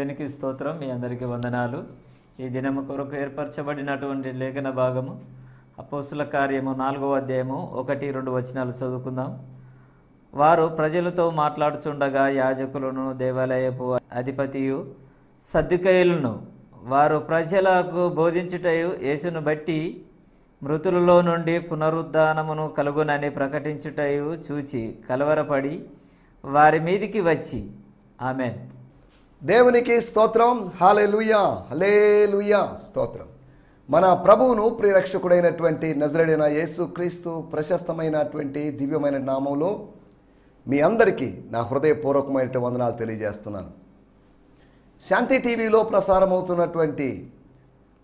దేవునికి స్తోత్రం. మీ అందరికీ వందనాలు. ఈ దినము కొరకు ఏర్పరచబడినటువంటి లేఖన భాగము అపోస్తుల కార్యము 4వ అధ్యాయము 1-2 వచనాలు చదువుకుందాం. వారు ప్రజలతో మాట్లాడుచుండగా యాజకులను దేవాలయపు అధిపతియు సద్దుకయ్యులను వారు ప్రజలకు బోధించుటయు యేసును బట్టి మృతులలో నుండి పునరుద్ధానమును కలుగునని ప్రకటించుటయు చూచి కలవరపడి వారి మీదికి వచ్చి ఆమెన్. దేవునికి స్తోత్రం. హల్లెలూయా, హల్లెలూయా, స్తోత్రం. మన ప్రభువును ప్రియరక్షకుడైనటువంటి నజరేయుడైన యేసు క్రీస్తు ప్రశస్తమైనటువంటి దివ్యమైన నామంలో మీ అందరికీ నా హృదయపూర్వకమైన వందనాలు తెలియజేస్తున్నాను. శాంతి టీవీలో ప్రసారమవుతున్నటువంటి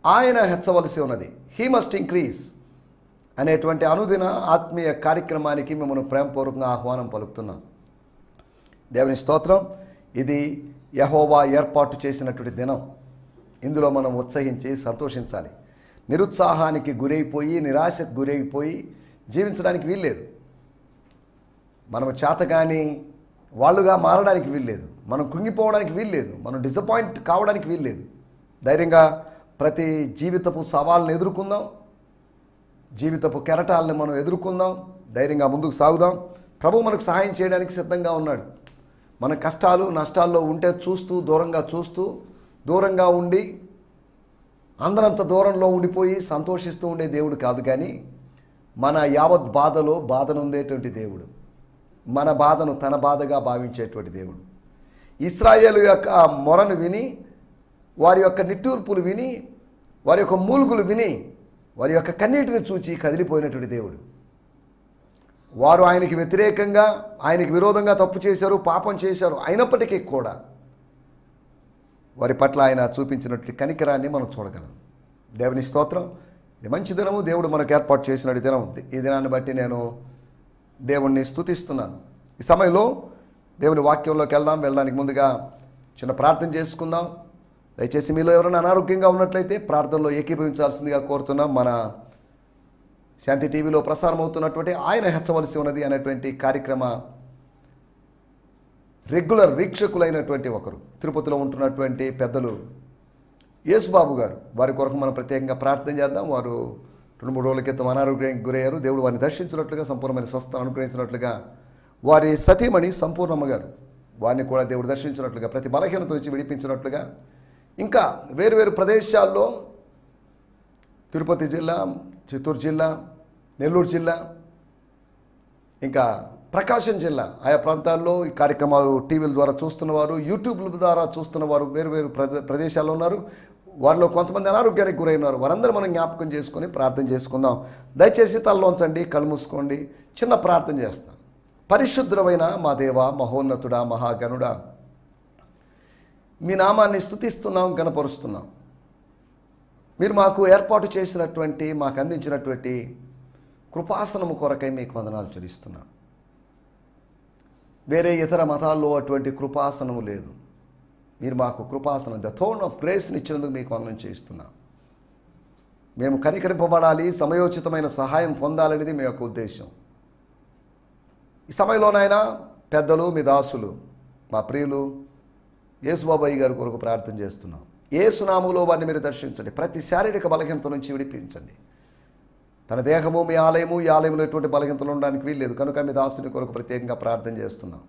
ఆయన హెచ్చవలసి ఉన్నది, హీ మస్ట్ ఇంక్రీజ్ అనేటువంటి అనుదిన ఆత్మీయ కార్యక్రమానికి మిమ్మల్ని ప్రేమపూర్వకంగా ఆహ్వానం పలుకుతున్నాం. దేవుని స్తోత్రం. ఇది యెహోవా ఏర్పాటు చేసినటువంటి దినం. ఇందులో మనం ఉత్సహించి సంతోషించాలి. నిరుత్సాహానికి గురైపోయి నిరాశకు గురైపోయి జీవించడానికి వీల్లేదు. మనం చేతగాని వాళ్ళుగా మారడానికి వీల్లేదు. మనం కుంగిపోవడానికి వీల్లేదు. మనం డిసప్పాయింట్ కావడానికి వీల్లేదు. ధైర్యంగా ప్రతి జీవితపు సవాళ్ళను ఎదుర్కొందాం. జీవితపు కెరటాలను మనం ఎదుర్కొందాం. ధైర్యంగా ముందుకు సాగుదాం. ప్రభు మనకు సహాయం చేయడానికి సిద్ధంగా ఉన్నాడు. మన కష్టాలు నష్టాల్లో ఉంటే దూరంగా ఉండి అందరంత దూరంలో ఉండిపోయి సంతోషిస్తూ ఉండే దేవుడు కాదు, కానీ మన యావత్ బాధను ఉండేటువంటి దేవుడు, మన బాధను తన బాధగా భావించేటువంటి దేవుడు. ఇశ్రాయేలు యొక్క మొరను విని, వారి యొక్క నిట్టూర్పులు విని, వారి యొక్క మూలుగులు విని, వారి యొక్క కన్నీటిని చూచి కదిలిపోయినటువంటి దేవుడు. వారు ఆయనకి వ్యతిరేకంగా, ఆయనకి విరోధంగా తప్పు చేశారు, పాపం చేశారు. అయినప్పటికీ కూడా వారి పట్ల ఆయన చూపించినటువంటి కనికరాన్ని మనం చూడగలం. దేవుని స్తోత్రం. ఇది మంచి దినము, దేవుడు మనకు ఏర్పాటు చేసినటువంటి దినం. ఈ దినాన్ని బట్టి నేను దేవుణ్ణి స్తుతిస్తున్నాను. ఈ సమయంలో దేవుని వాక్యంలోకి వెళ్ళడానికి ముందుగా చిన్న ప్రార్థన చేసుకుందాం. దయచేసి మీలో ఎవరైనా అనారోగ్యంగా ఉన్నట్లయితే ప్రార్థనలో ఏకీభవించాల్సిందిగా కోరుతున్నాం. మన శాంతి టీవీలో ప్రసారం అవుతున్నటువంటి ఆయన హెచ్చవలసి ఉన్నది అనేటువంటి కార్యక్రమ రెగ్యులర్ వీక్షకులైనటువంటి ఒకరు, తిరుపతిలో ఉంటున్నటువంటి పెద్దలు యేసుబాబు గారు, వారి కొరకు మనం ప్రత్యేకంగా ప్రార్థన చేద్దాం. వారు 2-3 రోజుల క్రితం అనారోగ్యానికి గురయ్యారు. దేవుడు వారిని దర్శించినట్లుగా, సంపూర్ణమైన స్వస్థతను అనుగ్రహించినట్లుగా, వారి సతీమణి సంపూర్ణమ్మ గారు, వారిని కూడా దేవుడు దర్శించినట్లుగా, ప్రతి బలహీనత నుంచి విడిపించినట్లుగా, ఇంకా వేరు ప్రదేశాల్లో తిరుపతి జిల్లా, చిత్తూరు జిల్లా, నెల్లూరు జిల్లా, ఇంకా ప్రకాశం జిల్లా, ఆయా ప్రాంతాల్లో ఈ కార్యక్రమాలు టీవీల ద్వారా చూస్తున్నవారు, యూట్యూబ్ల ద్వారా చూస్తున్నవారు వేరు ప్రదేశాల్లో ఉన్నారు. వారిలో కొంతమంది అనారోగ్యానికి గురైనారు. వారందరూ మనం జ్ఞాపకం చేసుకొని ప్రార్థన చేసుకుందాం. దయచేసి తలలోంచండి, కళ్ళు మూసుకోండి. చిన్న ప్రార్థన చేస్తాం. పరిశుద్ధుడైన మా దేవ, మహోన్నతుడా, మహాగణుడా, మీ నామాన్ని స్తుతిస్తున్నాం, గణపరుస్తున్నాం. మీరు మాకు ఏర్పాటు చేసినటువంటి, మాకు అందించినటువంటి కృపాసనము కొరకై మీకు వందనాలు చెల్లిస్తున్నాం. వేరే ఇతర మతాల్లో అటువంటి కృపాసనము లేదు. మీరు మాకు కృపాసనం, ద థ్రోన్ ఆఫ్ గ్రేస్ని ఇచ్చినందుకు మీకు వందనం చేస్తున్నాం. మేము కనికరింపబడాలి, సమయోచితమైన సహాయం పొందాలనేది మీ యొక్క ఉద్దేశం. ఈ సమయంలోనైనా పెద్దలు, మీ దాసులు, మా ప్రియులు యేసుబాబాయి గారి కొరకు ప్రార్థన చేస్తున్నాం. యేసునామములో వారిని మీరు దర్శించండి. ప్రతి శారీరక బలహీనత నుంచి విడిపించండి. తన దేహము మీ ఆలయము, ఈ ఆలయంలో ఎటువంటి బలహీనతలు ఉండడానికి వీల్లేదు కనుక మీ దాసుని కొరకు ప్రత్యేకంగా ప్రార్థన చేస్తున్నాం.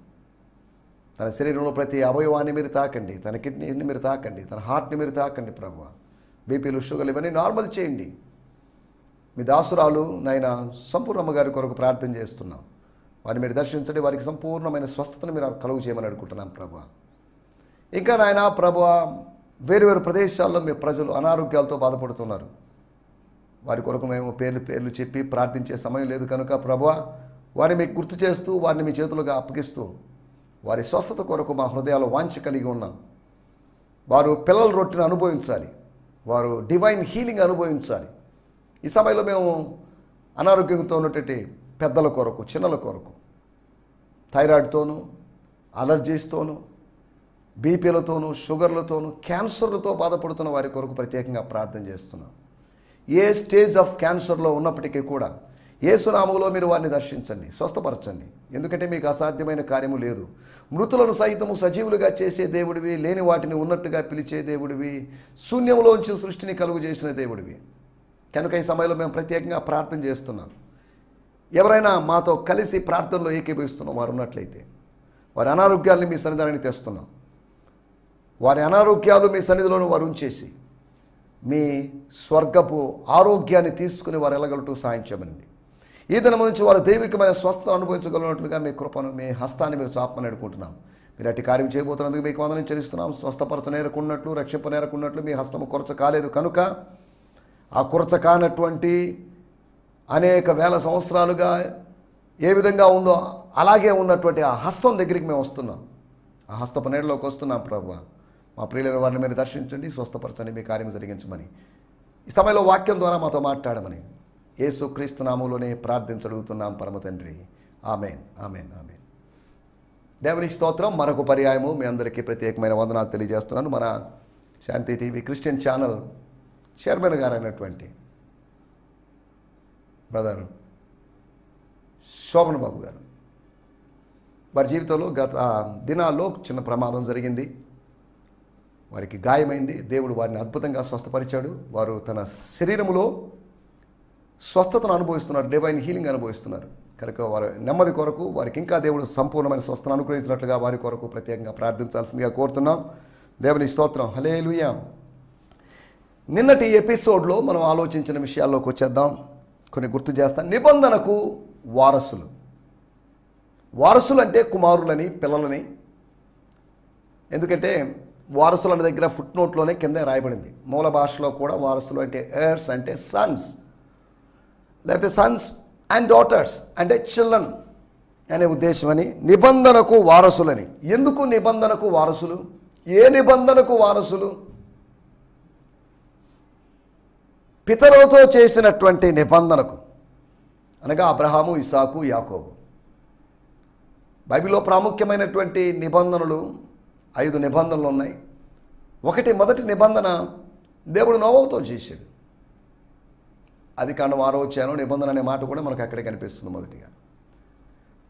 తన శరీరంలో ప్రతి అవయవాన్ని మీరు తాకండి. తన కిడ్నీని మీరు తాకండి. తన హార్ట్ని మీరు తాకండి. ప్రభువా, బీపీలు, షుగర్లు ఇవన్నీ నార్మల్ చేయండి. మీ దాసురాలు నాయన సంపూర్ణమ్మ గారి కొరకు ప్రార్థన చేస్తున్నాం. వారిని మీరు దర్శించండి. వారికి సంపూర్ణమైన స్వస్థతను మీరు కలుగు చేయమని అడుగుతున్నాం ప్రభువా. ఇంకా నాయన ప్రభువా, వేరు ప్రదేశాల్లో మీ ప్రజలు అనారోగ్యాలతో బాధపడుతున్నారు. వారి కొరకు మేము పేర్లు చెప్పి ప్రార్థించే సమయం లేదు కనుక ప్రభువా, వారిని మీకు గుర్తు చేస్తూ, వారిని మీ చేతులుగా అప్పగిస్తూ, వారి స్వస్థత కొరకు మా హృదయాలు వాంఛ కలిగి ఉన్నాం. వారు పిల్లల రొట్టెను అనుభవించాలి. వారు డివైన్ హీలింగ్ అనుభవించాలి. ఈ సమయంలో మేము అనారోగ్యంతో ఉన్నటువంటి పెద్దల కొరకు, చిన్నల కొరకు, థైరాయిడ్తోనూ, అలర్జీస్తోనూ, బీపీలతోనూ, షుగర్లతోనూ, క్యాన్సర్లతో బాధపడుతున్న వారి కొరకు ప్రత్యేకంగా ప్రార్థన చేస్తున్నాం. ఏ స్టేజ్ ఆఫ్ క్యాన్సర్లో ఉన్నప్పటికీ కూడా, యేసు నామములో మీరు వారిని దర్శించండి, స్వస్థపరచండి. ఎందుకంటే మీకు అసాధ్యమైన కార్యము లేదు. మృతులను సైతము సజీవులుగా చేసే దేవుడివి, లేని వాటిని ఉన్నట్టుగా పిలిచే దేవుడివి, శూన్యంలోంచి సృష్టిని కలుగు చేసిన దేవుడివి. కనుక ఈ సమయంలో మేము ప్రత్యేకంగా ప్రార్థన చేస్తున్నాం. ఎవరైనా మాతో కలిసి ప్రార్థనలో ఏకీభవిస్తున్నాం వారు ఉన్నట్లయితే వారి అనారోగ్యాన్ని మీ సన్నిధానానికి తెస్తున్నాం. వారి అనారోగ్యాలు మీ సన్నిధిలోనూ వారు ఉంచేసి మీ స్వర్గపు ఆరోగ్యాన్ని తీసుకుని వారు వెళ్ళగలటూ సాయం చేయమనండి. ఈ దినం నుంచి వారు దైవికమైన స్వస్థత అనుభవించగలిగినట్లుగా మీ కృపను, మీ హస్తాన్ని మీరు చాపమని అడుగుకుంటున్నాం. మీరు అట్టి కార్యం చేయబోతున్నందుకు మీకు వందనం చెల్లిస్తున్నాం. స్వస్థపరచనేరకున్నట్లు, రక్షింపనేరకున్నట్లు మీ హస్తము కొరచ కాలేదు కనుక ఆ కొరచ కానటువంటి అనేక వేల సంవత్సరాలుగా ఏ విధంగా ఉందో అలాగే ఉన్నటువంటి ఆ హస్తం దగ్గరికి మేము వస్తున్నాం. ఆ హస్తపు నీడలోకి వస్తున్నాం. ప్రభువా, మా ప్రియులైన వారిని మీరు దర్శించండి, స్వస్థపరచండి, మీ కార్యం జరిగించమని ఈ సమయంలో వాక్యం ద్వారా మాతో మాట్లాడమని యేసుక్రీస్తు నామములోనే ప్రార్థించడుగుతున్నాం పరమ తండ్రి. ఆమేన్, ఆమేన్, ఆమేన్. దేవునికి స్తోత్రం. మరొక పర్యాయము మీ అందరికీ ప్రత్యేకమైన వందనాలు తెలియజేస్తున్నాను. మన శాంతి టీవీ క్రిస్టియన్ ఛానల్ చైర్మన్ గారు అయినటువంటి బ్రదర్ శోభన్ బాబు గారు, వారి జీవితంలో గత దినాల్లో చిన్న ప్రమాదం జరిగింది. వారికి గాయమైంది. దేవుడు వారిని అద్భుతంగా స్వస్థపరిచాడు. వారు తన శరీరములో స్వస్థతను అనుభవిస్తున్నారు, డివైన్ హీలింగ్ అనుభవిస్తున్నారు. కనుక వారి నెమ్మది కొరకు వారికి ఇంకా దేవుడు సంపూర్ణమైన స్వస్థను అనుగ్రహించినట్లుగా వారి కొరకు ప్రత్యేకంగా ప్రార్థించాల్సిందిగా కోరుతున్నాం. దేవుని స్తోత్రం. హల్లెలూయా. నిన్నటి ఎపిసోడ్లో మనం ఆలోచించిన విషయాల్లోకి వచ్చేద్దాం. కొన్ని గుర్తు చేస్తాను. నిబంధనకు వారసులు. వారసులు అంటే కుమారులని, పిల్లలని. ఎందుకంటే వారసులు అనే దగ్గర ఫుట్ నోట్లోనే కింద రాయబడింది. మూల భాషలో కూడా వారసులు అంటే ఎయిర్స్ అంటే సన్స్, లేకపోతే సన్స్ అండ్ డాటర్స్ అంటే చిల్డ్రన్ అనే ఉద్దేశం అని. నిబంధనకు వారసులని. ఎందుకు నిబంధనకు వారసులు? ఏ నిబంధనకు వారసులు? పితరులతో చేసినటువంటి నిబంధనకు, అనగా అబ్రహాము, ఇస్సాకు, యాకోబు. బైబిల్లో ప్రాముఖ్యమైనటువంటి నిబంధనలు 5 నిబంధనలు ఉన్నాయి. మొదటి నిబంధన దేవుడు నోవహుతో చేశాడు. ఆదికాండం 6వ అధ్యాయం నిబంధన అనే మాట కూడా మనకు అక్కడే కనిపిస్తుంది మొదటిగా.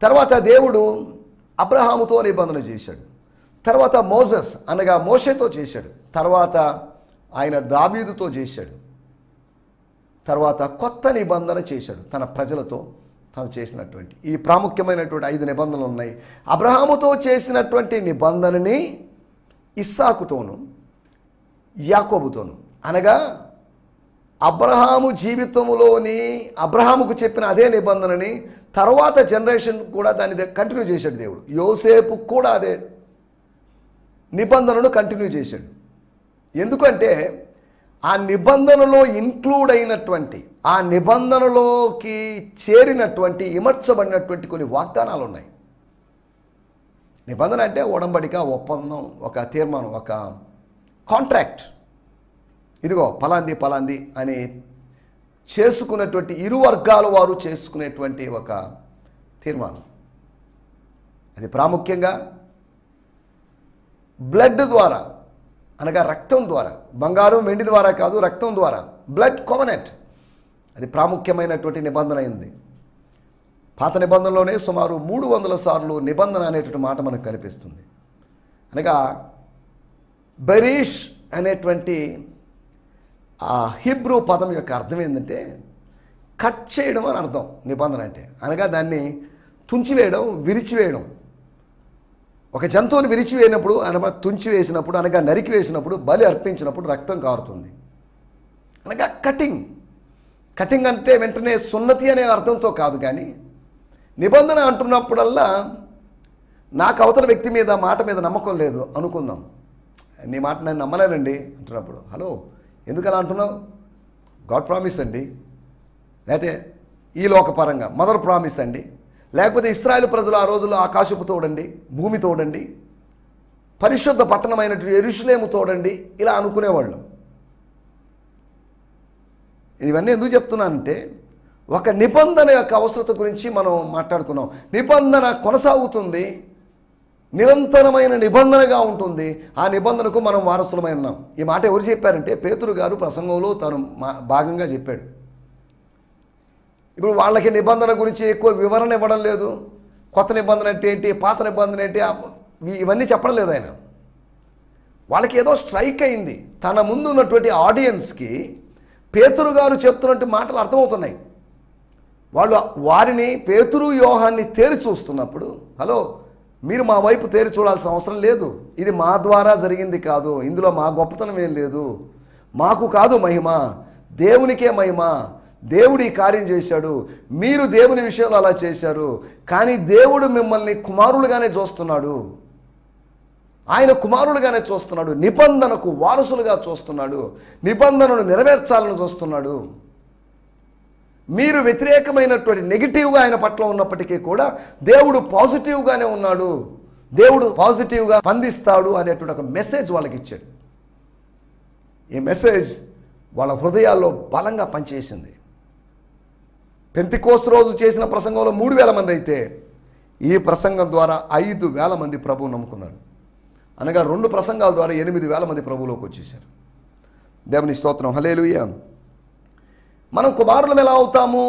తర్వాత దేవుడు అబ్రహాముతో నిబంధన చేశాడు. తర్వాత మోసెస్ అనగా మోషేతో చేశాడు. తర్వాత ఆయన దావీదుతో చేశాడు. తర్వాత కొత్త నిబంధన చేశాడు తన ప్రజలతో తాను చేసినటువంటి. ఈ ప్రాముఖ్యమైనటువంటి 5 నిబంధనలు ఉన్నాయి. అబ్రహాముతో చేసినటువంటి నిబంధనని ఇస్సాకుతోను, యాకోబుతోను, అనగా అబ్రహాము జీవితంలోని అబ్రహాముకు చెప్పిన అదే నిబంధనని తర్వాత జనరేషన్ కూడా దాన్ని కంటిన్యూ చేశాడు దేవుడు. యోసేపు కూడా అదే నిబంధనను కంటిన్యూ చేశాడు. ఎందుకంటే ఆ నిబంధనలో ఇన్క్లూడ్ అయినటువంటి, ఆ నిబంధనలోకి చేరినటువంటి, ఇమర్చబడినటువంటి కొన్ని వాగ్దానాలు ఉన్నాయి. నిబంధన అంటే ఒడంబడిక, ఒప్పందం, ఒక తీర్మానం, ఒక కాంట్రాక్ట్. ఇదిగో పలాంది పలాంది అని చేసుకున్నటువంటి ఇరు వర్గాల వారు చేసుకునేటువంటి ఒక తీర్మానం. అది ప్రాముఖ్యంగా బ్లడ్ ద్వారా, అనగా రక్తం ద్వారా, బంగారం వెండి ద్వారా కాదు, రక్తం ద్వారా, బ్లడ్ కోవెనెంట్. అది ప్రాముఖ్యమైనటువంటి నిబంధన అయింది. పాత నిబంధనలోనే సుమారు 300 సార్లు నిబంధన అనేటువంటి మాట మనకు కనిపిస్తుంది. అనగా బెరీష్ అనేటువంటి ఆ హిబ్రూ పదం యొక్క అర్థం ఏంటంటే కట్ చేయడం అని అర్థం. నిబంధన అంటే అనగా దాన్ని తుంచివేయడం, విరిచివేయడం. ఒక జంతువుని విరిచివేసినప్పుడు, అనగా తుంచివేసినప్పుడు, అనగా నరికి వేసినప్పుడు, బలి అర్పించినప్పుడు రక్తం కారుతుంది. అనగా కటింగ్. కటింగ్ అంటే వెంటనే సున్నతి అనే అర్థంతో కాదు, కానీ నిబంధన అంటున్నప్పుడల్లా నాకు అవతల వ్యక్తి మీద, మాట మీద నమ్మకం లేదు అనుకుందాం. నీ మాట నేను నమ్మలేనండి అంటున్నప్పుడు, హలో ఎందుకు అలా అంటున్నావు? గాడ్ ప్రామిస్ అండి, లేకపోతే ఈ లోకపరంగా మదర్ ప్రామిస్ అండి, లేకపోతే ఇశ్రాయేలు ప్రజలు ఆ రోజుల్లో ఆకాశపు తోడండి, భూమి తోడండి, పరిశుద్ధ పట్టణమైనటువంటి యెరూషలేము తోడండి, ఇలా అనుకునేవాళ్ళు. ఇవన్నీ ఎందుకు చెప్తున్నానంటే ఒక నిబంధన యొక్క అవసరత గురించి మనం మాట్లాడుకున్నాం. నిబంధన కొనసాగుతుంది, నిరంతరమైన నిబంధనగా ఉంటుంది. ఆ నిబంధనకు మనం వారసులమై ఉన్నాం. ఈ మాట ఎవరు చెప్పారంటే పేతురు గారు ప్రసంగంలో తను భాగంగా చెప్పాడు. ఇప్పుడు వాళ్ళకి నిబంధన గురించి ఎక్కువ వివరణ ఇవ్వడం లేదు. కొత్త నిబంధన అంటే ఏంటి, పాత నిబంధన ఏంటి, ఇవన్నీ చెప్పడం లేదు ఆయన. వాళ్ళకి ఏదో స్ట్రైక్ అయింది. తన ముందు ఉన్నటువంటి ఆడియన్స్కి పేతురు గారు చెప్తున్నట్టు మాటలు అర్థమవుతున్నాయి. వాళ్ళు వారిని, పేతురు యోహాన్ని తేరి చూస్తున్నప్పుడు, హలో, మీరు మా వైపు తేరి చూడాల్సిన అవసరం లేదు, ఇది మా ద్వారా జరిగింది కాదు, ఇందులో మా గొప్పతనం ఏం లేదు, మాకు కాదు మహిమ, దేవునికే మహిమ, దేవుడు ఈ కార్యం చేశాడు, మీరు దేవుని విషయంలో అలా చేశారు, కానీ దేవుడు మిమ్మల్ని కుమారులుగానే చూస్తున్నాడు, ఆయన కుమారులుగానే చూస్తున్నాడు, నిబంధనకు వారసులుగా చూస్తున్నాడు, నిబంధనను నెరవేర్చాలని చూస్తున్నాడు. మీరు వ్యతిరేకమైనటువంటి నెగిటివ్గా ఆయన పట్ల ఉన్నప్పటికీ కూడా దేవుడు పాజిటివ్గానే ఉన్నాడు, దేవుడు పాజిటివ్గా స్పందిస్తాడు అనేటువంటి ఒక మెసేజ్ వాళ్ళకి ఇచ్చాడు. ఈ మెసేజ్ వాళ్ళ హృదయాల్లో బలంగా పనిచేసింది. పెంతెకోస్తు రోజు చేసిన ప్రసంగంలో 3,000 మంది అయితే, ఈ ప్రసంగం ద్వారా 5,000 మంది ప్రభువు నమ్ముకున్నారు. అనగా 2 ప్రసంగాల ద్వారా 8,000 మంది ప్రభువులోకి వచ్చేసారు. దేవుని స్తోత్రం, హల్లెలూయా. మనం కుమారులం ఎలా అవుతాము,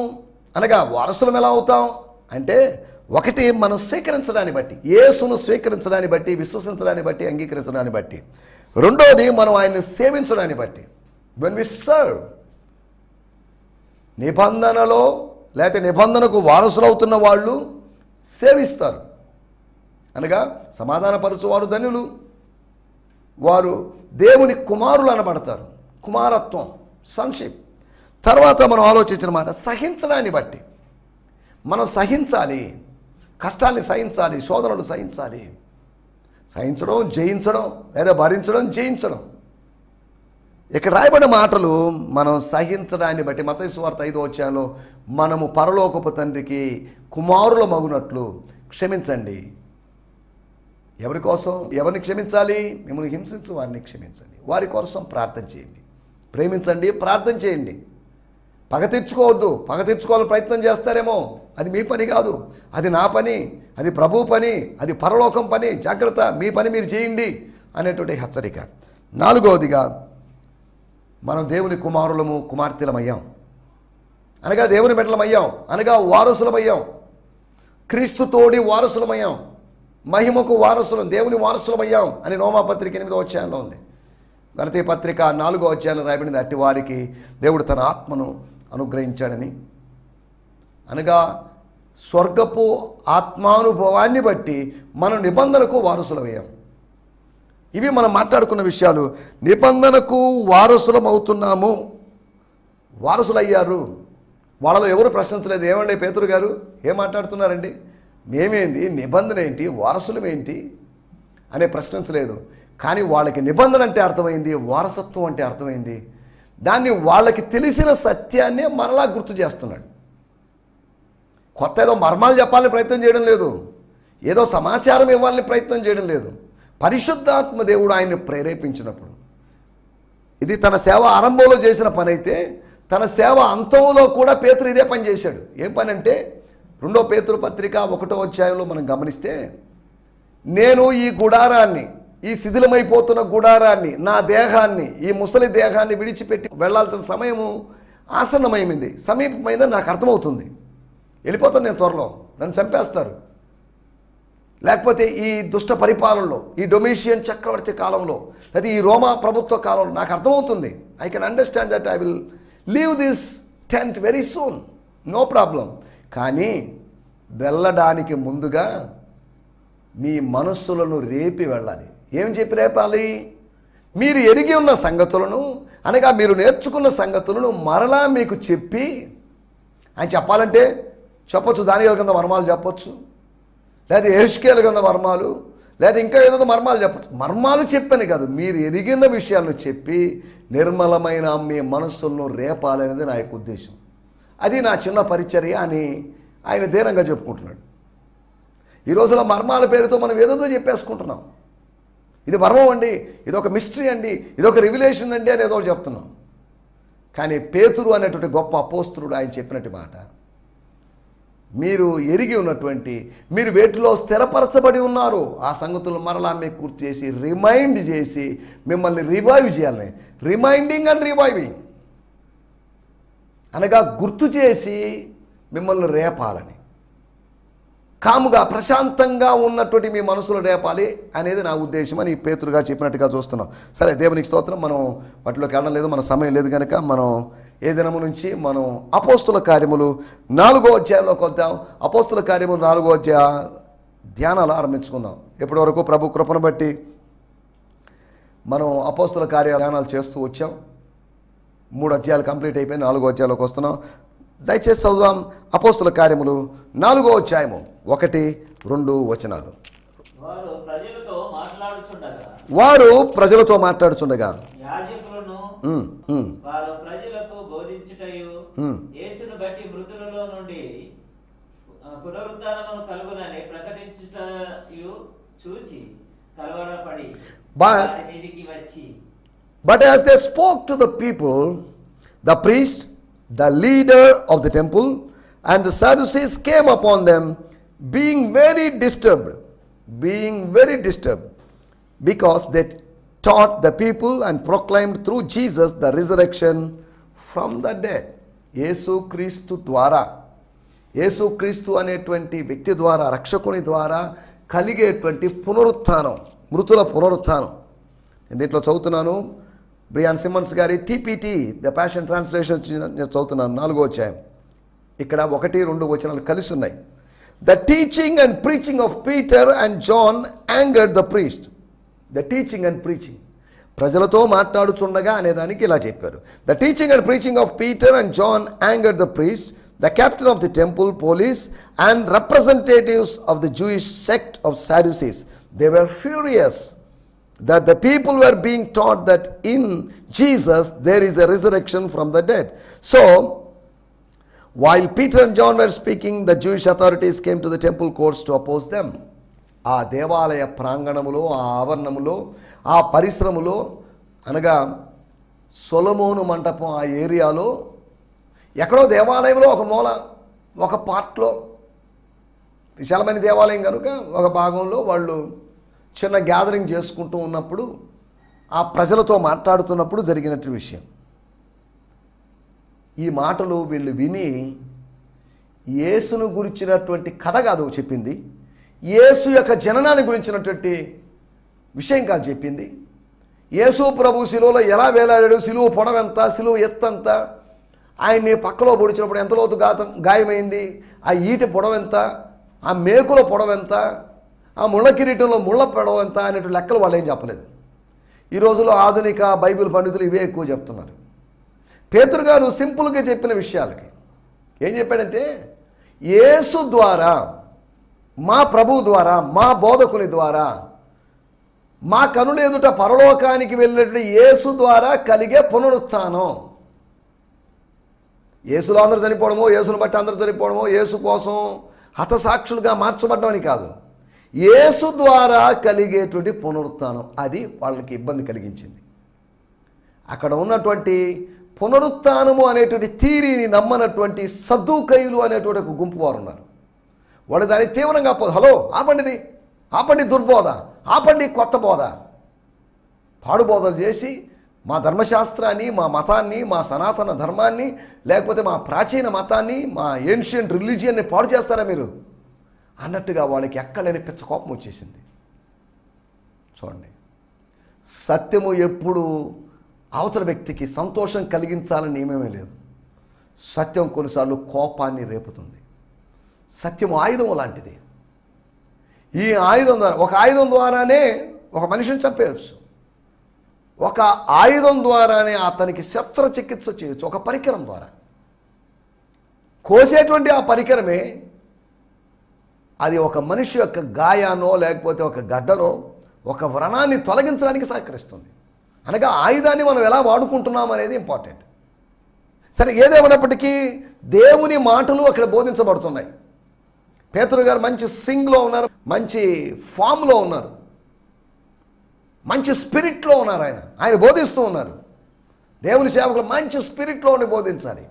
అనగా వారసులం ఎలా అవుతాం అంటే, ఒకటి మనం స్వీకరించడాన్ని బట్టి, యేసును స్వీకరించడాన్ని బట్టి, విశ్వసించడాన్ని బట్టి, అంగీకరించడాన్ని బట్టి. రెండోది మనం ఆయన్ని సేవించడాన్ని బట్టి. when we serve, నిబంధనలో లేకపోతే నిబంధనకు వారసులవుతున్న వాళ్ళు సేవిస్తారు, అనగా సమాధానపరచువారు ధన్యులు, వారు దేవుని కుమారులు అనబడతారు. కుమారత్వం, సన్షిప్. తర్వాత మనం ఆలోచించిన మాట, సహించడాన్ని బట్టి. మనం సహించాలి, కష్టాన్ని సహించాలి, శోధనలు సహించాలి. సహించడం, జయించడం, లేదా భరించడం, జయించడం. ఇక్కడ రాయబడిన మాటలు మనం సహించడాన్ని బట్టి. మత్తయి సువార్త 5వ అధ్యాయంలో, మనము పరలోకపు తండ్రికి కుమారుల మగునట్లు క్షమించండి. ఎవరి కోసం, ఎవరిని క్షమించాలి? మిమ్మల్ని హింసించు వారిని క్షమించండి, వారి కోసం ప్రార్థన చేయండి, ప్రేమించండి, ప్రార్థన చేయండి. పగ తెచ్చుకోవద్దు. పగ తెచ్చుకోవాలని ప్రయత్నం చేస్తారేమో, అది మీ పని కాదు, అది నా పని, అది ప్రభు పని, అది పరలోకం పని. జాగ్రత్త, మీ పని మీరు చేయండి అనేటువంటి హెచ్చరిక. 4వదిగా, మనం దేవుని కుమారులము, కుమార్తెలమయ్యాం, అనగా దేవుని బిడ్డలమయ్యాం, అనగా వారసులమయ్యాం, క్రీస్తుతోడి వారసులమయ్యాం, మహిమకు వారసులం, దేవుని వారసులమయ్యాం అని రోమాపత్రిక 8వ అధ్యాయంలో ఉంది. గలతీ పత్రిక 4వ అధ్యాయంలో రాయబడింది, అట్టి వారికి దేవుడు తన ఆత్మను అనుగ్రహించాడని. అనగా స్వర్గపు ఆత్మానుభవాన్ని బట్టి మనం నిబంధనకు వారసులమయ్యాం. ఇవి మనం మాట్లాడుకున్న విషయాలు. నిబంధనకు వారసులం అవుతున్నాము, వారసులయ్యారు. వాళ్ళలో ఎవరు ప్రశ్నించలేదు, ఏమండి పేతురు గారు ఏం మాట్లాడుతున్నారండి, మేమేంటి, నిబంధన ఏంటి, వారసులం ఏంటి అనే ప్రశ్నించలేదు. కానీ వాళ్ళకి నిబంధన అంటే అర్థమైంది, వారసత్వం అంటే అర్థమైంది. దాన్ని వాళ్ళకి తెలిసిన సత్యాన్నే మరలా గుర్తు చేస్తున్నాడు. కొత్త ఏదో మర్మాలు చెప్పాలని ప్రయత్నం చేయడం లేదు, ఏదో సమాచారం ఇవ్వాలని ప్రయత్నం చేయడం లేదు. పరిశుద్ధాత్మ దేవుడు ఆయన్ని ప్రేరేపించినప్పుడు, ఇది తన సేవ ఆరంభంలో చేసిన పని అయితే, తన సేవ అంతంలో కూడా పేతురు ఇదే పని చేశాడు. ఏం పని అంటే, 2వ పేతురు పత్రిక 1వ అధ్యాయంలో మనం గమనిస్తే, నేను ఈ గుడారాన్ని, ఈ శిథిలమైపోతున్న గుడారాన్ని, నా దేహాన్ని, ఈ ముసలి దేహాన్ని విడిచిపెట్టి వెళ్లాల్సిన సమయము ఆసన్నమైంది, సమీపమైందని నాకు అర్థమవుతుంది. వెళ్ళిపోతాను నేను త్వరలో, నన్ను చంపేస్తారు. లేకపోతే ఈ దుష్ట పరిపాలనలో, ఈ డొమిషియన్ చక్రవర్తి కాలంలో, లేదా ఈ రోమా ప్రభుత్వ కాలంలో నాకు అర్థమవుతుంది. I can understand that I will leave this tent very soon, no problem. కానీ వెళ్ళడానికి ముందుగా మీ మనస్సులను రేపి వెళ్ళాలి. ఏం చెప్పి రేపాలి? మీరు ఎరిగి ఉన్న సంగతులను, అనగా మీరు నేర్చుకున్న సంగతులను మరలా మీకు చెప్పి, ఆయన చెప్పాలంటే చెప్పొచ్చు, దానియేలు కింద మర్మాలు చెప్పొచ్చు, లేదా యెహెజ్కేలు కింద మర్మాలు, లేదా ఇంకా ఏదో మర్మాలు చెప్పచ్చు. మర్మాలు చెప్పని కాదు, మీరు ఎరిగిన విషయాలను చెప్పి నిర్మలమైన మీ మనస్సులను రేపాలనేది నా యొక్క ఉద్దేశం. అది నా చిన్న పరిచర్య అని ఆయన ధీరంగా చెప్పుకుంటున్నాడు. ఈ రోజులో మర్మాల పేరుతో మనం ఏదో చెప్పేసుకుంటున్నాం. ఇది మర్మం అండి, ఇదొక మిస్టరీ అండి, ఇదొక రివిలేషన్ అండి అని ఏదో చెప్తున్నాం. కానీ పేతురు అనేటువంటి గొప్ప అపోస్తలుడు ఆయన చెప్పినట్టు మాట, మీరు ఎరిగి ఉన్నటువంటి, మీరు వేటిలో స్థిరపరచబడి ఉన్నారు, ఆ సంగతులు మరలా మీకు గుర్తు చేసి, రిమైండ్ చేసి మిమ్మల్ని రివైవ్ చేయాలని. రిమైండింగ్ అండ్ రివైవింగ్ అనగా గుర్తు చేసి మిమ్మల్ని రేపాలని, కాముగా ప్రశాంతంగా ఉన్నటువంటి మీ మనసులో రేపాలి అనేది నా ఉద్దేశం అని పేతురు గారు చెప్పినట్టుగా చూస్తున్నాం. సరే, దేవునికి స్తోత్రం. మనం వాటిలోకి వెళ్ళడం లేదు, మన సమయం లేదు కనుక మనం ఏ దినము నుంచి మనం అపోస్తుల కార్యములు 4వ అధ్యాయంలోకి వద్దాం. అపోస్తుల కార్యములు 4వ అధ్యాయ ధ్యానాలు ఆరంభించుకుందాం. ఇప్పటి వరకు ప్రభు కృపను బట్టి మనం అపోస్తుల ధ్యానాలు చేస్తూ వచ్చాం. 3 అధ్యాయాలు కంప్లీట్ అయిపోయి 4వ అధ్యాయంలోకి వస్తున్నాం. దయచేసి చదువుదాం. అపోస్తుల కార్యములు 4వ అధ్యాయము 1, 2 వచనాలు. వారు ప్రజలతో మాట్లాడుచుండగా యాజకులను వారు ప్రజలకు బోధించుటయు యేసును బట్టి మృతులలో నుండి పునరుత్థానమును కలుగునని ప్రకటించుటయు చూచి కలవరపడి వారి మీదికి వచ్చి, But as they spoke to the people, the priest, the leader of the temple, and the Sadducees came upon them, being very disturbed, because they taught the people and proclaimed through Jesus the resurrection from the dead. యేసుక్రీస్తు ద్వారా, యేసుక్రీస్తు అనేటువంటి వ్యక్తి ద్వారా, రక్షకుని ద్వారా కలిగేటువంటి పునరుత్థానం, మృతుల పునరుత్థానం. దీంట్లో చదువుతున్నాను, బ్రియాన్ సిమ్మన్స్ గారి టీపీటీ ద ప్యాషన్ ట్రాన్స్లేషన్ చదువుతున్నాను. 4వ అధ్యాయం. ఇక్కడ 1, 2 వచనాలు కలిసి ఉన్నాయి. The teaching and preaching of Peter and John angered the priest. The teaching and preaching, ప్రజలతో మాట్లాడుచుండగా అనేదానికి ఇలా చెప్పారు. The teaching and preaching of Peter and John angered the priest, the captain of the temple police and representatives of the Jewish sect of Sadducees. They were furious that the people were being taught that in Jesus there is a resurrection from the dead. So, while Peter and John were speaking, the Jewish authorities came to the temple courts to oppose them. ఆ దేవాలయ ప్రాంగణములో, ఆ ఆవరణములో, ఆ పరిశ్రమలో, అనగా సొలొమోను మంటపం ఆ ఏరియాలో ఎక్కడో దేవాలయంలో ఒక మూల, ఒక పార్ట్లో, విశాలమైన దేవాలయం కనుక ఒక భాగంలో వాళ్ళు చిన్న గ్యాదరింగ్ చేసుకుంటూ ఉన్నప్పుడు, ఆ ప్రజలతో మాట్లాడుతున్నప్పుడు జరిగినట్టు విషయం. ఈ మాటలు వీళ్ళు విని, యేసును గురించినటువంటి కథ కాదు చెప్పింది, యేసు యొక్క జననాన్ని గురించినటువంటి విషయం కాదు చెప్పింది. యేసు ప్రభు శిలువలో ఎలా వేలాడాడు, శిలువ పొడవెంత, శిలువ ఎత్తంత, ఆయన్ని పక్కలో పొడిచినప్పుడు ఎంత లోతు గాయమైంది, ఆ ఈటి పొడవెంత, ఆ మేకుల పొడవెంత, ఆ ముళ్ళ కిరీటంలో ముళ్ళ పొడవెంత అనేటువంటి లెక్కలు వాళ్ళు ఏం చెప్పలేదు. ఈ రోజులో ఆధునిక బైబిల్ పండితులు ఇవే ఎక్కువ చెప్తున్నారు. పేతురు గారు సింపుల్గా చెప్పిన విషయాలకి ఏం చెప్పాడంటే, యేసు ద్వారా, మా ప్రభు ద్వారా, మా బోధకుని ద్వారా, మా కనుల ఎదుట పరలోకానికి వెళ్ళినటువంటి యేసు ద్వారా కలిగే పునరుత్థానం. యేసులో అందరూ చనిపోవడమో, యేసును బట్టి అందరూ చనిపోవడమో, యేసు కోసం హతసాక్షులుగా మార్చబడ్డం అని కాదు, యేసు ద్వారా కలిగేటువంటి పునరుత్థానం. అది వాళ్ళకి ఇబ్బంది కలిగించింది. అక్కడ ఉన్నటువంటి పునరుత్థానము అనేటువంటి థీరీని నమ్మనటువంటి సద్దూకయ్యులు అనేటువంటి ఒక గుంపు వారు ఉన్నారు. వాళ్ళు దాన్ని తీవ్రంగా హలో ఆపండిది, ఆపండి దుర్బోధ, ఆపండి కొత్త బోధ, పాడుబోధలు చేసి మా ధర్మశాస్త్రాన్ని, మా మతాన్ని, మా సనాతన ధర్మాన్ని, లేకపోతే మా ప్రాచీన మతాన్ని, మా ఏన్షియంట్ రిలీజియన్ని పాడు చేస్తారా మీరు అన్నట్టుగా వాళ్ళకి ఎక్కలేని పిచ్చ కోపం వచ్చేసింది. చూడండి, సత్యము ఎప్పుడు అవతల వ్యక్తికి సంతోషం కలిగించాలని నియమమే లేదు. సత్యం కొన్నిసార్లు కోపాన్ని రేపుతుంది. సత్యం ఆయుధం లాంటిది. ఈ ఆయుధం ద్వారా, ఒక ఆయుధం ద్వారానే ఒక మనిషిని చంపేయచ్చు, ఒక ఆయుధం ద్వారానే అతనికి శస్త్రచికిత్స చేయొచ్చు. ఒక పరికరం ద్వారా కోసేటువంటి ఆ పరికరమే అది ఒక మనిషి యొక్క గాయానో లేకపోతే ఒక గడ్డనో ఒక వ్రణాన్ని తొలగించడానికి సహకరిస్తుంది. అనగా ఆయుధాన్ని మనం ఎలా వాడుకుంటున్నాం అనేది ఇంపార్టెంట్. సరే, ఏదేమైనప్పటికీ దేవుని మాటలు అక్కడ బోధించబడుతున్నాయి. పేతురు గారు మంచి సింగ్లో ఉన్నారు, మంచి ఫామ్లో ఉన్నారు, మంచి స్పిరిట్లో ఉన్నారు. ఆయన బోధిస్తూ ఉన్నారు. దేవుని సేవకులు మంచి స్పిరిట్లో ఉండి బోధించాలి.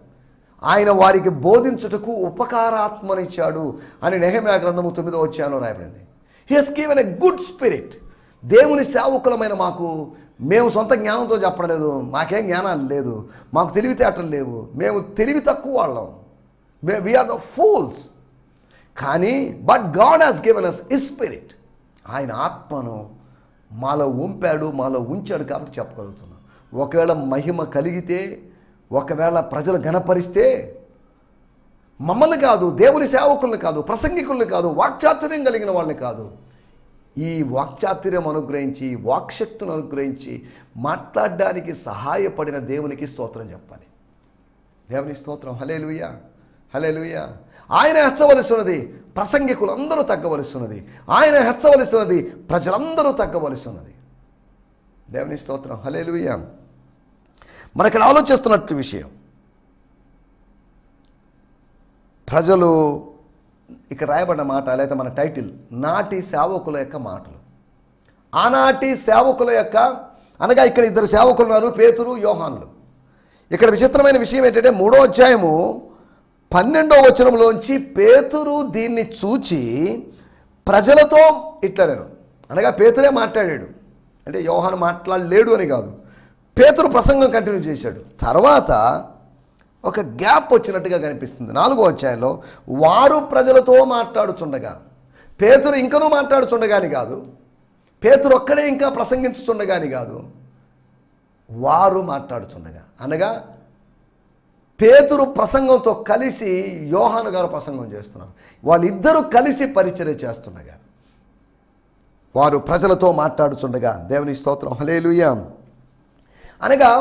ఆయన వారికి బోధించుటకు ఉపకారాత్మనిచ్చాడు అని నెహెమ్యా గ్రంథము 9వ అధ్యాయంలో రాయబడింది. He has given a good spirit. దేవుని సేవకులమైన మాకు, మేము సొంత జ్ఞానంతో చెప్పడం లేదు, మాకేం జ్ఞానాలు లేదు, మాకు తెలివితేటలు లేవు, మేము తెలివి తక్కువ వాళ్ళం, వీఆర్ ద ఫూల్స్. కానీ but God has given us his spirit. ఆయన ఆత్మను మాలో ఉంపాడు, మాలో ఉంచాడు కాబట్టి చెప్పగలుగుతున్నాం. ఒకవేళ మహిమ కలిగితే, ఒకవేళ ప్రజలు ఘనపరిస్తే మమ్మల్ని కాదు, దేవుని సేవకుల్ని కాదు, ప్రసంగికుల్ని కాదు, వాక్చాతుర్యం కలిగిన వాళ్ళని కాదు, ఈ వాక్చాతుర్యం అనుగ్రహించి, వాక్శక్తిని అనుగ్రహించి మాట్లాడడానికి సహాయపడిన దేవునికి స్తోత్రం చెప్పాలి. దేవుని స్తోత్రం. హల్లెలూయా, హల్లెలూయా. ఆయన హెచ్చవలసినది, ప్రసంగికులందరూ తగ్గవలసినది. ఆయన హెచ్చవలసినది, ప్రజలందరూ తగ్గవలసినది. దేవుని స్తోత్రం. హల్లెలూయా. మన ఇక్కడ ఆలోచిస్తున్నట్టు విషయం, ప్రజలు ఇక్కడ రాయబడిన మాట, లేదా మన టైటిల్ నాటి సేవకుల యొక్క మాటలు. ఆనాటి సేవకుల యొక్క, అనగా ఇక్కడ ఇద్దరు సేవకులు ఉన్నారు, పేతురు, యోహానులు. ఇక్కడ విచిత్రమైన విషయం ఏంటంటే 3వ అధ్యాయము 12వ వచనంలోంచి పేతురు దీన్ని చూచి ప్రజలతో ఇట్లా, నేను అనగా పేతురే మాట్లాడాడు, అంటే యోహాను మాట్లాడలేడు అని కాదు, పేతురు ప్రసంగం కంటిన్యూ చేశాడు. తర్వాత ఒక గ్యాప్ వచ్చినట్టుగా కనిపిస్తుంది 4వ అధ్యాయంలో. వారు ప్రజలతో మాట్లాడుచుండగా, పేతురు ఇంకనూ మాట్లాడుచుండగాని కాదు, పేతురు ఒక్కడే ఇంకా ప్రసంగించుచుండగాని కాదు, వారు మాట్లాడుచుండగా, అనగా పేతురు ప్రసంగంతో కలిసి యోహాను గారు ప్రసంగం చేస్తున్నారు. వాళ్ళిద్దరూ కలిసి పరిచర్య చేస్తుండగా, వారు ప్రజలతో మాట్లాడుచుండగా. దేవుని స్తోత్రం. హల్లెలూయా. అనగా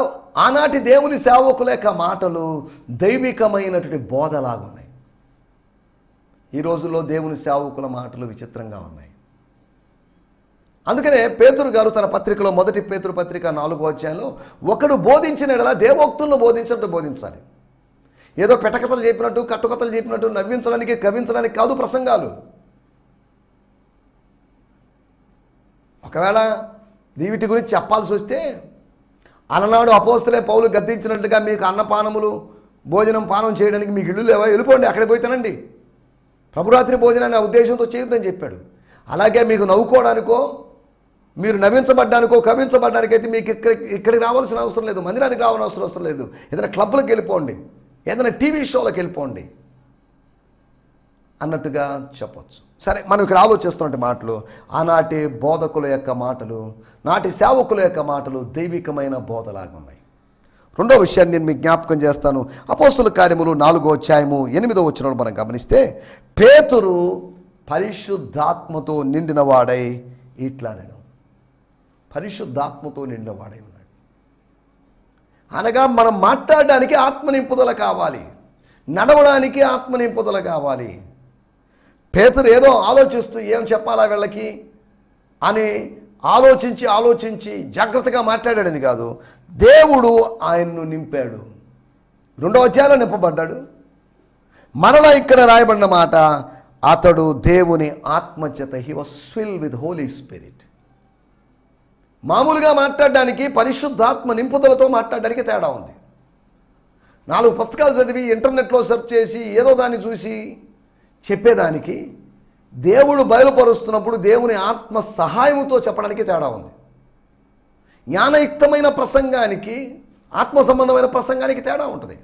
ఆనాటి దేవుని సేవకుల యొక్క మాటలు దైవికమైనటువంటి బోధలాగున్నాయి. ఈ రోజుల్లో దేవుని సేవకుల మాటలు విచిత్రంగా ఉన్నాయి. అందుకనే పేతురు గారు తన పత్రికలో, మొదటి పేతురు పత్రిక 4వ అధ్యాయంలో, ఒకడు బోధించిన ఎడల దేవోక్తులను బోధించినట్టు బోధించాలి. ఏదో పెట్టకథలు చెప్పినట్టు, కట్టుకథలు చెప్పినట్టు, నవ్వించడానికి, కవించడానికి కాదు ప్రసంగాలు. ఒకవేళ వీటి గురించి చెప్పాల్సి వస్తే, అలనాడు అపోస్తలే పౌలు గద్దించినట్టుగా మీకు అన్నపానములు, భోజనం పానం చేయడానికి మీకు ఇళ్ళు లేవా, వెళ్ళిపోండి, అక్కడికి పోయి తినండి, ప్రభురాత్రి భోజనాన్ని ఉద్దేశంతో చేయొద్దని చెప్పాడు. అలాగే మీకు నవ్వుకోవడానికో, మీరు నవ్వించబడ్డానికో, కవించబడ్డానికైతే మీకు ఇక్కడికి రావాల్సిన అవసరం లేదు, మందిరానికి రావాల్సిన అవసరం లేదు. ఏదైనా క్లబ్లకు వెళ్ళిపోండి, ఏదైనా టీవీ షోలకు వెళ్ళిపోండి అన్నట్టుగా చెప్పచ్చు. సరే, మనం ఇక్కడ ఆలోచిస్తున్నట్టు మాటలు ఆనాటి బోధకుల యొక్క మాటలు, నాటి సేవకుల యొక్క మాటలు దైవికమైన బోధలాగా ఉన్నాయి. రెండో విషయాన్ని నేను మీకు జ్ఞాపకం చేస్తాను. అపోస్తుల కార్యములు 4వ అధ్యాయము 8వ వచనంలో మనం గమనిస్తే, పేతురు పరిశుద్ధాత్మతో నిండిన వాడై ఇట్లా, నేను పరిశుద్ధాత్మతో నిండిన వాడై ఉన్నాడు. అనగా మనం మాట్లాడడానికి ఆత్మ నింపుదల కావాలి, నడవడానికి ఆత్మ నింపుదల కావాలి. పేతురు ఏదో ఆలోచిస్తూ ఏం చెప్పాలా వీళ్ళకి అని ఆలోచించి జాగ్రత్తగా మాట్లాడాడని కాదు, దేవుడు ఆయన్ను నింపాడు. 2వ అధ్యాయంలో నింపబడ్డాడు. మరలా ఇక్కడ రాయబడిన మాట, అతడు దేవుని ఆత్మచేత, he was filled with holy spirit. మామూలుగా మాట్లాడడానికి, పరిశుద్ధాత్మ నింపుదలతో మాట్లాడడానికి తేడా ఉంది. 4 పుస్తకాలు చదివి ఇంటర్నెట్లో సెర్చ్ చేసి ఏదో దాన్ని చూసి చెప్పేదానికి, దేవుడు బయలుపరుస్తున్నప్పుడు దేవుని ఆత్మ సహాయముతో చెప్పడానికి తేడా ఉంది. జ్ఞానయుక్తమైన ప్రసంగానికి, ఆత్మ సంబంధమైన ప్రసంగానికి తేడా ఉంటుంది.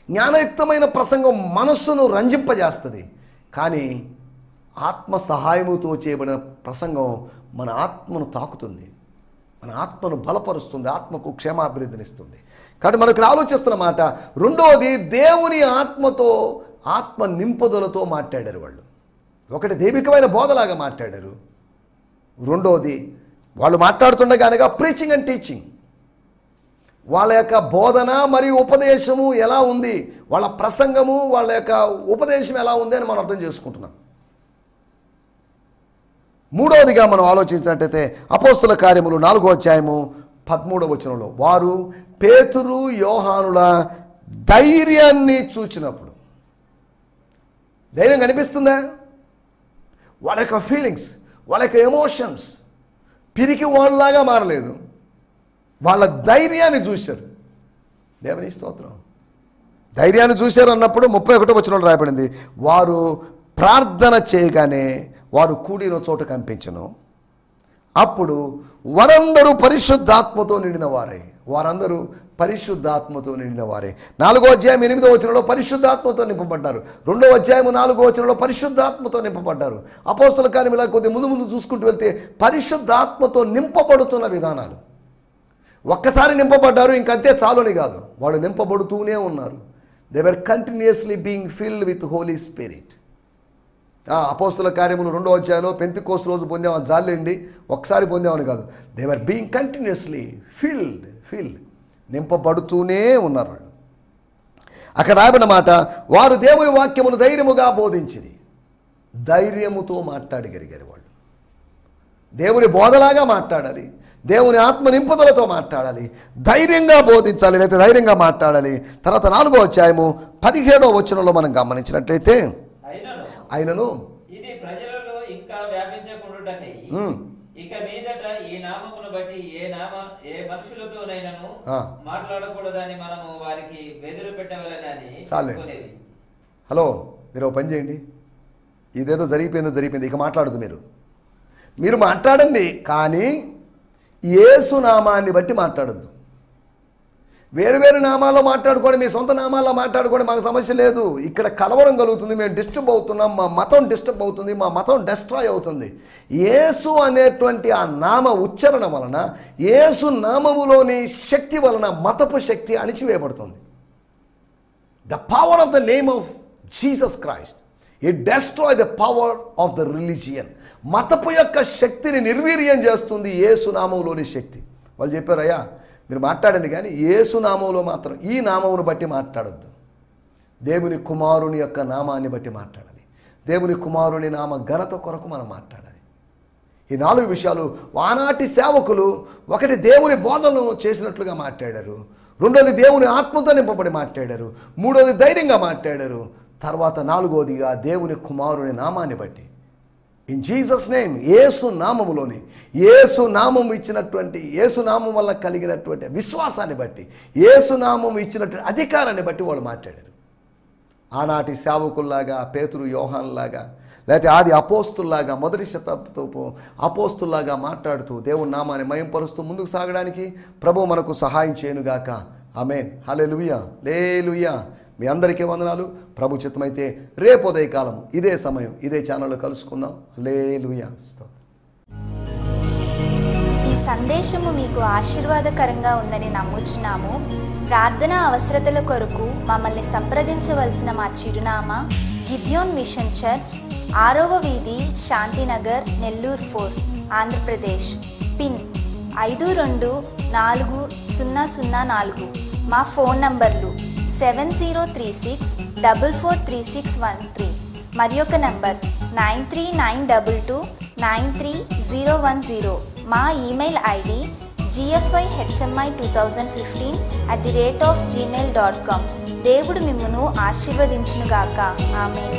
జ్ఞానయుక్తమైన ప్రసంగం మనస్సును రంజింపజేస్తుంది, కానీ ఆత్మ సహాయముతో చేయబడిన ప్రసంగం మన ఆత్మను తాకుతుంది, మన ఆత్మను బలపరుస్తుంది, ఆత్మకు క్షేమాభివృద్ధినిస్తుంది. కాబట్టి మనం ఇక్కడ ఆలోచిస్తున్న మాట, రెండవది దేవుని ఆత్మతో, ఆత్మ నింపుదలతో మాట్లాడారు వాళ్ళు. ఒకటి దైవికమైన బోధలాగా మాట్లాడారు, రెండవది వాళ్ళు మాట్లాడుతుండగానగా ప్రీచింగ్ అండ్ టీచింగ్, వాళ్ళ యొక్క బోధన మరియు ఉపదేశము ఎలా ఉంది, వాళ్ళ ప్రసంగము, వాళ్ళ యొక్క ఉపదేశం ఎలా ఉంది అని మనం అర్థం చేసుకుంటున్నాం. మూడవదిగా మనం ఆలోచించినట్టయితే అపోస్తుల కార్యములు 4వ అధ్యాయము 13వ వచనంలో, వారు పేతురు యోహానుల ధైర్యాన్ని చూచినప్పుడు, ధైర్యం కనిపిస్తుందా? వాళ్ళ యొక్క ఫీలింగ్స్, వాళ్ళ యొక్క ఎమోషన్స్ పిరికి వాళ్ళలాగా మారలేదు, వాళ్ళ ధైర్యాన్ని చూశారు. దేవుని స్తోత్రం. ధైర్యాన్ని చూశారు అన్నప్పుడు 31వ వచనంలో రాయబడింది, వారు ప్రార్థన చేయగానే వారు కూడిన చోట కనిపించను, అప్పుడు వారందరూ పరిశుద్ధాత్మతో నిండిన వారే. వారందరూ పరిశుద్ధాత్మతో నిండిన వారే. 4వ అధ్యాయం 8వ వచనంలో పరిశుద్ధాత్మతో నింపబడ్డారు. 2వ అధ్యాయం 4వ వచనంలో పరిశుద్ధాత్మతో నింపబడ్డారు. అపోస్తల కార్యం ఇలా కొద్ది ముందు చూసుకుంటూ వెళ్తే పరిశుద్ధాత్మతో నింపబడుతున్న విధానాలు. ఒక్కసారి నింపబడ్డారు, ఇంకంతే చాలుని కాదు, వాళ్ళు నింపబడుతూనే ఉన్నారు. They were continuously being filled with holy spirit. అపోస్తల కార్యములు 2వ అధ్యాయంలో పెంతెకోస్తు రోజు పొందామని జాలండి, ఒక్కసారి పొందామని కాదు. They were being continuously filled నింపబడుతూనే ఉన్నారు వాళ్ళు. అక్కడ రాబడిన మాట, వారు దేవుని వాక్యమును ధైర్యముగా బోధించిరి. ధైర్యముతో మాట్లాడగలిగారు వాళ్ళు. దేవుని బోధలాగా మాట్లాడాలి, దేవుని ఆత్మ నింపుదలతో మాట్లాడాలి, ధైర్యంగా బోధించాలి, లేకపోతే ధైర్యంగా మాట్లాడాలి. తర్వాత 4వ అధ్యాయము 17వ వచనంలో మనం గమనించినట్లయితే, అయినను ఇది ప్రజలలో ఇంకా వ్యాపించకుండుటకై ఇక మీదట ఈ నామమును బట్టి ఏ మనుషులతోనైనను మాట్లాడకూడదని మనము వారికి బెదిరి పెట్టవలెనని చెప్పుకొనేది. హలో, మీరు ఒక పని చేయండి, ఇదేదో జరిగిపోయింది, ఇక మాట్లాడదు. మీరు మాట్లాడండి, కానీ యేసు నామాన్ని బట్టి మాట్లాడద్దు. వేరు నామాల్లో మాట్లాడుకోండి, మీ సొంత నామాల్లో మాట్లాడుకోండి, మాకు సమస్య లేదు. ఇక్కడ కలవరం కలుగుతుంది, మేము డిస్టర్బ్ అవుతున్నాం, మా మతం డిస్టర్బ్ అవుతుంది, మా మతం డెస్ట్రాయ్ అవుతుంది. యేసు అనేటువంటి ఆ నామ ఉచ్చారణ వలన, యేసు నామములోని శక్తి వలన మతపు శక్తి అణిచివేయబడుతుంది. The power of the name of Jesus Christ it destroy the power of the religion. మతపు యొక్క శక్తిని నిర్వీర్యం చేస్తుంది యేసు నామములోని శక్తి. వాళ్ళు చెప్పారు, అయ్యా మీరు మాట్లాడండి, కానీ యేసు నామంలో మాత్రం ఈ నామమును బట్టి మాట్లాడొద్దు. దేవుని కుమారుని యొక్క నామాన్ని బట్టి మాట్లాడాలి. దేవుని కుమారుని నామ ఘనత కొరకు మనం మాట్లాడాలి. ఈ 4 విషయాలు ఆనాటి సేవకులు, ఒకటి దేవుని బోధనలు చేసినట్లుగా మాట్లాడారు, 2వది దేవుని ఆత్మతో నింపబడి మాట్లాడారు, 3వది ధైర్యంగా మాట్లాడారు, తర్వాత 4వదిగా దేవుని కుమారుని నామాన్ని బట్టి, ఇన్ జీసస్ నేమ్, యేసు నామములోని, యేసు నామము ఇచ్చినటువంటి, యేసు నామం వల్ల కలిగినటువంటి విశ్వాసాన్ని బట్టి, యేసు నామము ఇచ్చినటువంటి అధికారాన్ని బట్టి వాళ్ళు మాట్లాడారు. ఆనాటి సేవకుల్లాగా, పేతురు యోహాన్లాగా, లేకపోతే ఆది అపోస్తుల్లాగా, మొదటి శతాబ్దపు అపోస్తుల్లాగా మాట్లాడుతూ దేవుని నామాన్ని మహింపరుస్తూ ముందుకు సాగడానికి ప్రభు మనకు సహాయం చేయనుగాక. ఆమేన్. హల్లెలూయా, హల్లెలూయా. మీ అందరికీ వందనాలు. ప్రభు చిత్తమైతే రేపు ఉదయకాలం ఇదే సమయం ఇదే ఛానల్లో కలుసుకుందాం. హల్లెలూయా. ఈ సందేశము మీకు ఆశీర్వాదకరంగా ఉందని నమ్ముచున్నాము. ప్రార్థన అవసరతల కొరకు మమ్మల్ని సంప్రదించవలసిన మా చిరునామా గిద్యోన్ మిషన్ చర్చ్, 6వ వీధి, శాంతినగర్, నెల్లూరు 4, ఆంధ్రప్రదేశ్. పిన్ 524004. మా ఫోన్ నంబర్లు 7036443613 మరి ఒక నంబర్ 9392293010. మా ఈమెయిల్ ఐడి gfihmi2015@gmail.com. దేవుడు మిమ్మును ఆశీర్వదించునుగాక. ఆమేన్.